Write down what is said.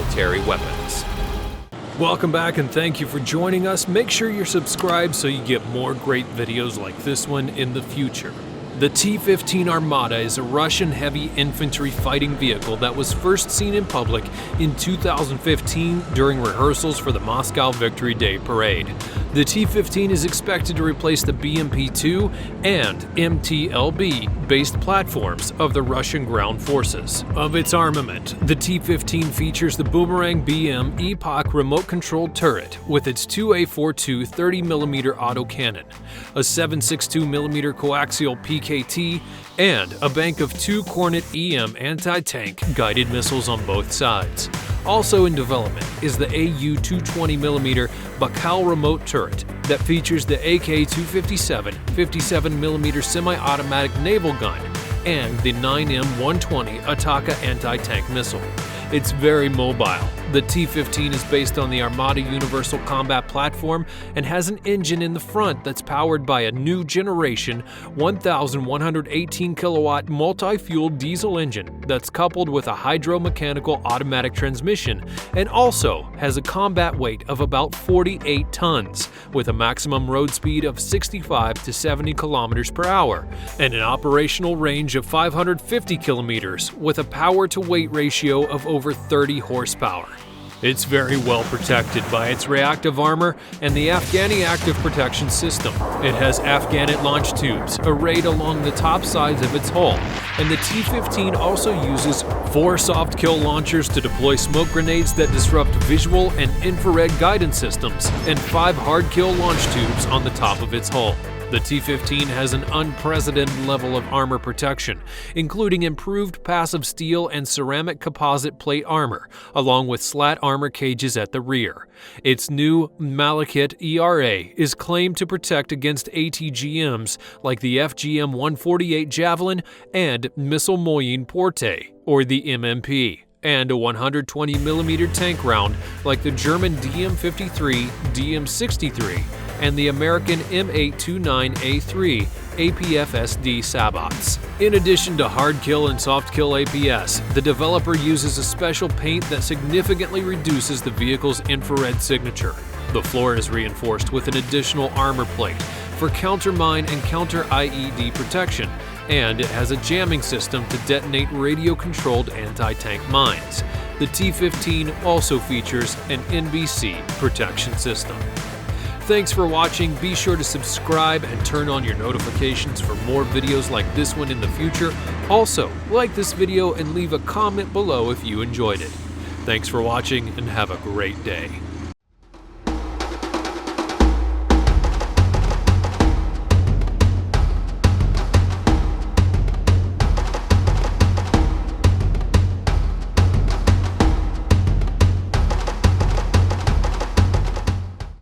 military weapons. Welcome back and thank you for joining us. Make sure you're subscribed so you get more great videos like this one in the future. The T-15 Armata is a Russian heavy infantry fighting vehicle that was first seen in public in 2015 during rehearsals for the Moscow Victory Day parade. The T-15 is expected to replace the BMP-2 and MT-LB based platforms of the Russian ground forces. Of its armament, the T-15 features the Boomerang BM Epoch remote-controlled turret with its 2A42 30mm autocannon, a 7.62mm coaxial PKT, and a bank of 2 Kornet-EM anti-tank guided missiles on both sides. Also in development is the AU-220mm BAIKAL remote turret that features the AK-257 57mm semi-automatic naval gun and the 9M120 ATAKA anti-tank missile. It's very mobile. The T-15 is based on the Armata Universal Combat Platform and has an engine in the front that's powered by a new generation 1,118 kilowatt multi-fuel diesel engine that's coupled with a hydro-mechanical automatic transmission and also has a combat weight of about 48 tons with a maximum road speed of 65 to 70 kilometers per hour and an operational range of 550 kilometers with a power-to-weight ratio of over 30 horsepower. It's very well protected by its reactive armor and the Afganit active protection system. It has Afganit launch tubes arrayed along the top sides of its hull, and the T-15 also uses 4 soft kill launchers to deploy smoke grenades that disrupt visual and infrared guidance systems, and 5 hard kill launch tubes on the top of its hull. The T-15 has an unprecedented level of armor protection, including improved passive steel and ceramic composite plate armor, along with slat armor cages at the rear. Its new Malachite ERA is claimed to protect against ATGMs like the FGM-148 Javelin and missile Moyenne Portée, or the MMP, and a 120mm tank round like the German DM-53, DM-63, and the American M829A3 APFSDS sabots. In addition to hard kill and soft kill APS, the developer uses a special paint that significantly reduces the vehicle's infrared signature. The floor is reinforced with an additional armor plate for counter-mine and counter-IED protection, and it has a jamming system to detonate radio-controlled anti-tank mines. The T-15 also features an NBC protection system. Thanks for watching. Be sure to subscribe and turn on your notifications for more videos like this one in the future. Also, like this video and leave a comment below if you enjoyed it. Thanks for watching and have a great day.